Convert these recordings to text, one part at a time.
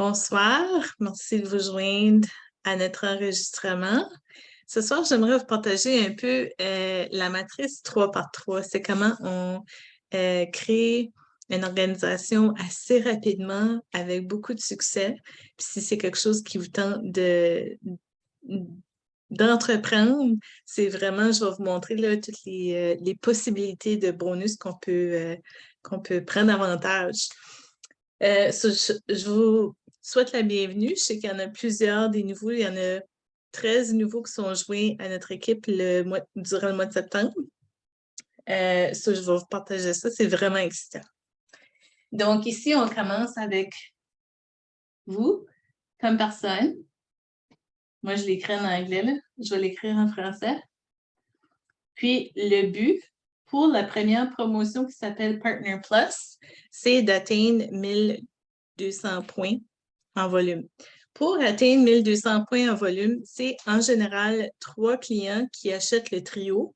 Bonsoir, merci de vous joindre à notre enregistrement. Ce soir, j'aimerais vous partager un peu la matrice 3 par 3. C'est comment on crée une organisation assez rapidement avec beaucoup de succès. Puis si c'est quelque chose qui vous tente d'entreprendre, c'est vraiment, je vais vous montrer là, toutes les possibilités de bonus qu'on peut prendre avantage. Je vous souhaite la bienvenue. Je sais qu'il y en a plusieurs des nouveaux. Il y en a 13 nouveaux qui sont joints à notre équipe durant le mois de septembre. Je vais vous partager ça. C'est vraiment excitant. Donc, ici, on commence avec vous comme personne. Moi, je l'écris en anglais, là. Je vais l'écrire en français. Puis, le but pour la première promotion qui s'appelle Partner Plus, c'est d'atteindre 1200 points en volume. Pour atteindre 1200 points en volume, c'est en général 3 clients qui achètent le trio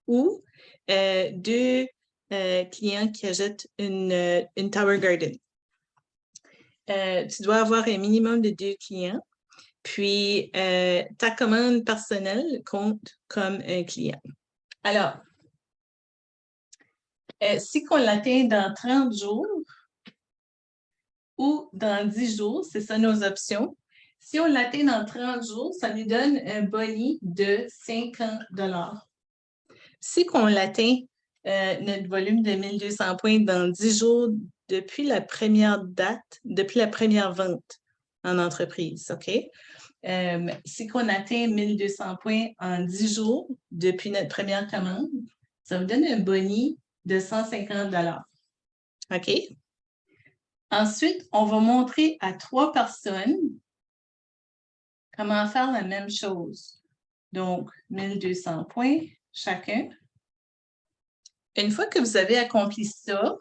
ou 2 clients qui achètent une Tower Garden. Tu dois avoir un minimum de 2 clients. Puis, ta commande personnelle compte comme un client. Alors, si on l'atteint dans 30 jours ou dans 10 jours, c'est ça nos options. Si on l'atteint dans 30 jours, ça nous donne un boni de 50 $. Si on l'atteint, notre volume de 1200 points dans 10 jours depuis la première date, depuis la première vente en entreprise, OK? Si on atteint 1200 points en 10 jours depuis notre première commande, ça vous donne un boni de 150 $. OK? Ensuite, on va montrer à 3 personnes comment faire la même chose. Donc, 1200 points chacun. Une fois que vous avez accompli ça,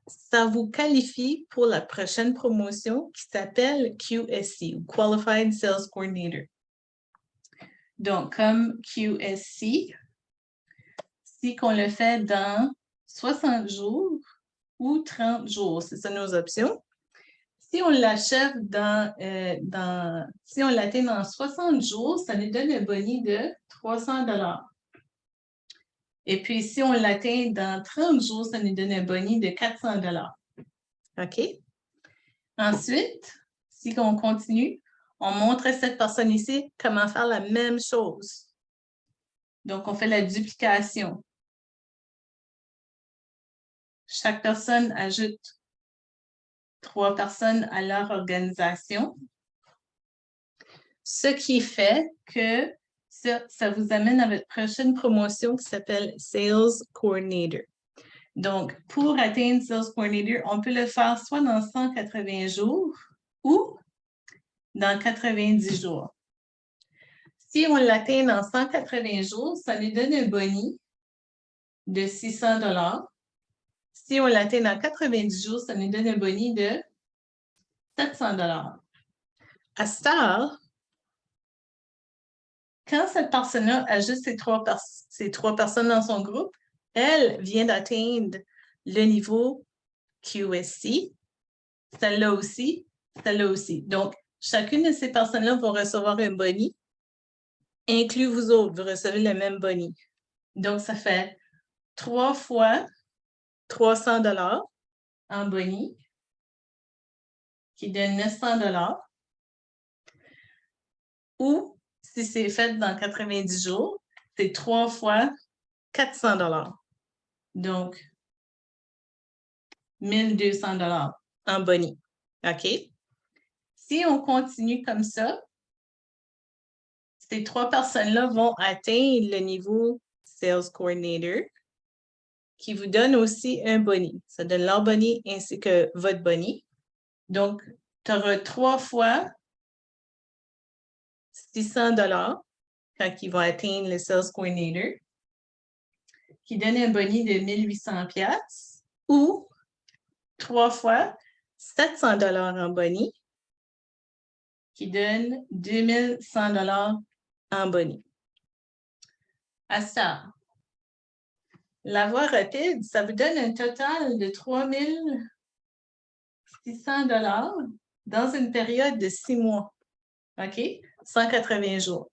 ça vous qualifie pour la prochaine promotion qui s'appelle QSC, ou Qualified Sales Coordinator. Donc, comme QSC, si on le fait dans 60 jours ou 30 jours, c'est ça nos options. Si on l'achève si on l'atteint dans 60 jours, ça nous donne un boni de 300 $. Et puis, si on l'atteint dans 30 jours, ça nous donne un boni de 400 $. OK? Ensuite, si on continue, on montre à cette personne ici comment faire la même chose. Donc, on fait la duplication. Chaque personne ajoute 3 personnes à leur organisation. Ce qui fait que ça vous amène à votre prochaine promotion qui s'appelle Sales Coordinator. Donc, pour atteindre Sales Coordinator, on peut le faire soit dans 180 jours ou dans 90 jours. Si on l'atteint dans 180 jours, ça nous donne un boni de 600 $. Si on l'atteint dans 90 jours, ça nous donne un boni de 700 $. À ce stade, quand cette personne-là ajoute ces trois personnes dans son groupe, elle vient d'atteindre le niveau QSC, celle-là aussi, celle-là aussi. Donc, chacune de ces personnes-là vont recevoir un boni, inclus vous autres, vous recevez le même boni. Donc, ça fait 3 fois 300 $ en boni, qui donne 900 $. Ou, si c'est fait dans 90 jours, c'est 3 fois 400 $. Donc, 1200 $ en boni. OK? Si on continue comme ça, ces 3 personnes-là vont atteindre le niveau Sales Coordinator, qui vous donne aussi un boni. Ça donne leur boni ainsi que votre boni. Donc, tu auras 3 fois 600 $ quand ils vont atteindre le Sales Coordinator, qui donne un boni de 1800 $, ou 3 fois 700 $ en boni, qui donne 2100 $ en boni. À ça, la voie rapide, ça vous donne un total de 3600 $. dans une période de 6 mois. OK? 180 jours.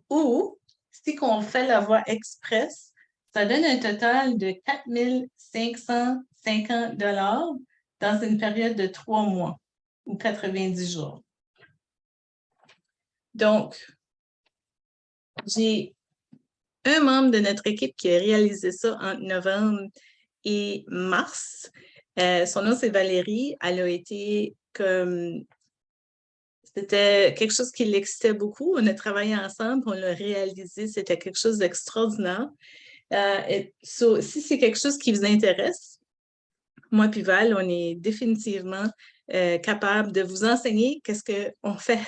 Ou, si on fait la voie express, ça donne un total de 4 550 $ dans une période de 3 mois ou 90 jours. Donc, j'ai un membre de notre équipe qui a réalisé ça entre novembre et mars. Son nom, c'est Valérie. Elle a été comme... C'était quelque chose qui l'excitait beaucoup. On a travaillé ensemble, on l'a réalisé. C'était quelque chose d'extraordinaire. Si c'est quelque chose qui vous intéresse, moi puis Val, on est définitivement capable de vous enseigner qu'est-ce qu'on fait.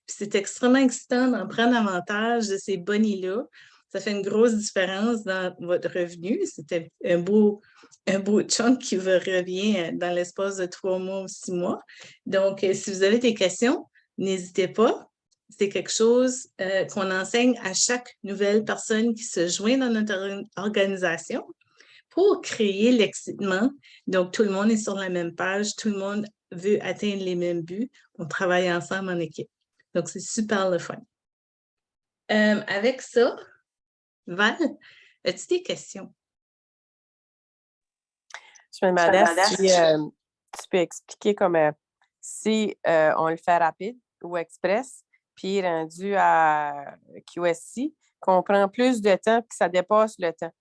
C'est extrêmement excitant d'en prendre avantage de ces bonnies-là. Ça fait une grosse différence dans votre revenu. C'était un beau chunk qui vous revient dans l'espace de 3 mois ou 6 mois. Donc, si vous avez des questions, n'hésitez pas. C'est quelque chose qu'on enseigne à chaque nouvelle personne qui se joint dans notre organisation pour créer l'excitement. Donc, tout le monde est sur la même page, tout le monde veut atteindre les mêmes buts. On travaille ensemble en équipe. Donc, c'est super le fun. Avec ça, Val, as-tu des questions? Je me demandais si tu peux expliquer comme si on le fait rapide ou express, puis rendu à QSC, qu'on prend plus de temps et que ça dépasse le temps.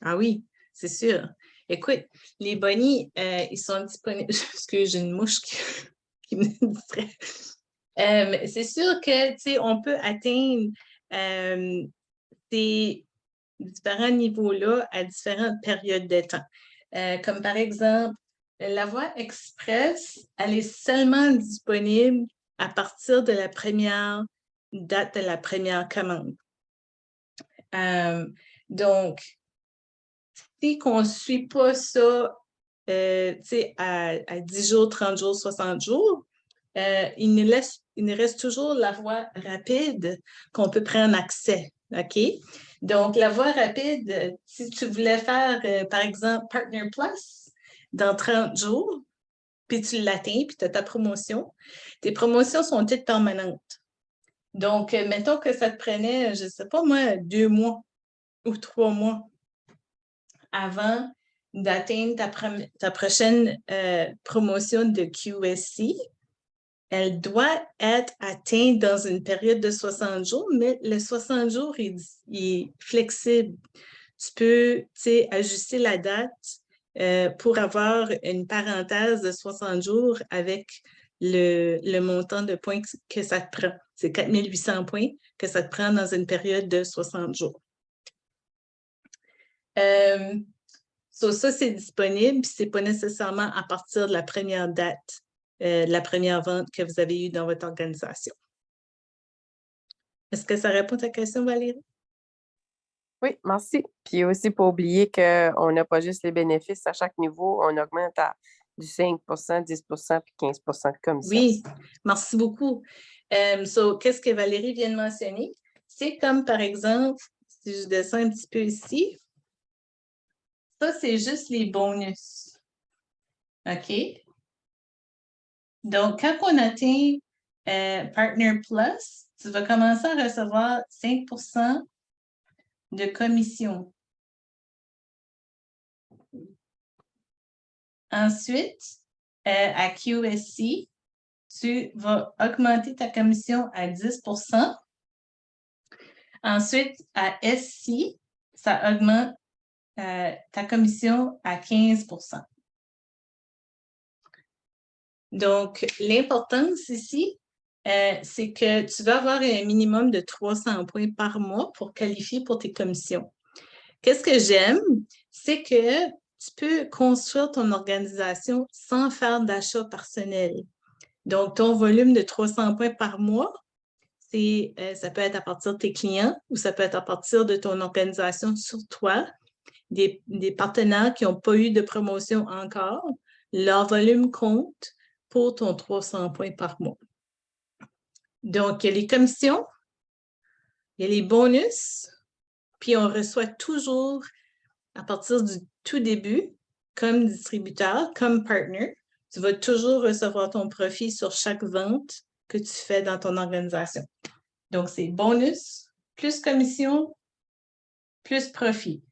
Ah oui, c'est sûr. Écoute, les bonnies, ils sont disponibles. Excuse, j'ai une mouche qui me distrait. C'est sûr que, tu sais, on peut atteindre ces différents niveaux-là à différentes périodes de temps. Comme par exemple, la voie express, elle est seulement disponible à partir de la première date de la première commande. Donc, si on ne suit pas ça à 10 jours, 30 jours, 60 jours, il nous reste toujours la voie rapide qu'on peut prendre accès. OK? Donc, la voie rapide, si tu voulais faire, par exemple, Partner Plus dans 30 jours, puis tu l'atteins, puis tu as ta promotion, tes promotions sont toutes permanentes. Donc, mettons que ça te prenait, je ne sais pas moi, 2 mois ou 3 mois avant d'atteindre ta prochaine promotion de QSC. Elle doit être atteinte dans une période de 60 jours, mais le 60 jours est flexible. Tu peux ajuster la date pour avoir une parenthèse de 60 jours avec le montant de points que ça te prend. C'est 4 800 points que ça te prend dans une période de 60 jours. Ça, c'est disponible, puis ce n'est pas nécessairement à partir de la première date, la première vente que vous avez eue dans votre organisation. Est-ce que ça répond à ta question, Valérie? Oui, merci. Puis aussi, pas oublier qu'on n'a pas juste les bénéfices à chaque niveau, on augmente à du 5 10 puis 15 de commission. Oui, merci beaucoup. Qu'est-ce que Valérie vient de mentionner? C'est comme, par exemple, si je descends un petit peu ici, ça, c'est juste les bonus. OK? Donc, quand on atteint Partner Plus, tu vas commencer à recevoir 5 de commission. Ensuite, à QSC, tu vas augmenter ta commission à 10 Ensuite, à SC, ça augmente ta commission à 15 Donc, l'importance ici, c'est que tu vas avoir un minimum de 300 points par mois pour qualifier pour tes commissions. Qu'est-ce que j'aime? C'est que tu peux construire ton organisation sans faire d'achat personnel. Donc, ton volume de 300 points par mois, ça peut être à partir de tes clients ou ça peut être à partir de ton organisation sur toi, des partenaires qui n'ont pas eu de promotion encore. Leur volume compte pour ton 300 points par mois. Donc, il y a les commissions, il y a les bonus, puis on reçoit toujours, à partir du tout début, comme distributeur, comme partner, tu vas toujours recevoir ton profit sur chaque vente que tu fais dans ton organisation. Donc, c'est bonus, plus commission, plus profit.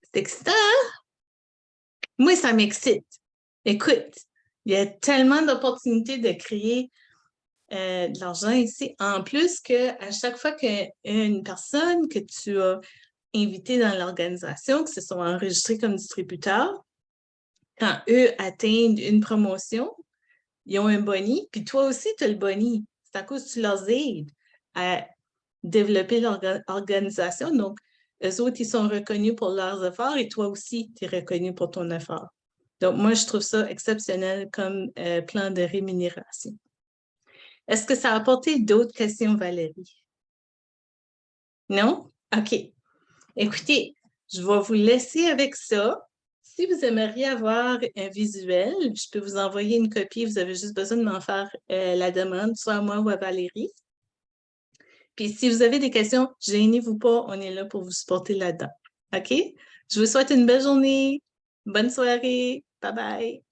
C'est excitant, hein? Moi, ça m'excite. Écoute, il y a tellement d'opportunités de créer de l'argent ici. En plus qu'à chaque fois qu'une personne que tu as invitée dans l'organisation, que se sont enregistrés comme distributeurs, quand eux atteignent une promotion, ils ont un boni, puis toi aussi, tu as le boni. C'est à cause que tu leur aides à développer l'organisation. Donc, eux autres, ils sont reconnus pour leurs efforts et toi aussi, tu es reconnu pour ton effort. Donc, moi, je trouve ça exceptionnel comme plan de rémunération. Est-ce que ça a apporté d'autres questions, Valérie? Non? OK. Écoutez, je vais vous laisser avec ça. Si vous aimeriez avoir un visuel, je peux vous envoyer une copie. Vous avez juste besoin de m'en faire la demande, soit à moi ou à Valérie. Puis si vous avez des questions, gênez-vous pas, on est là pour vous supporter là-dedans. OK? Je vous souhaite une belle journée, bonne soirée, bye bye!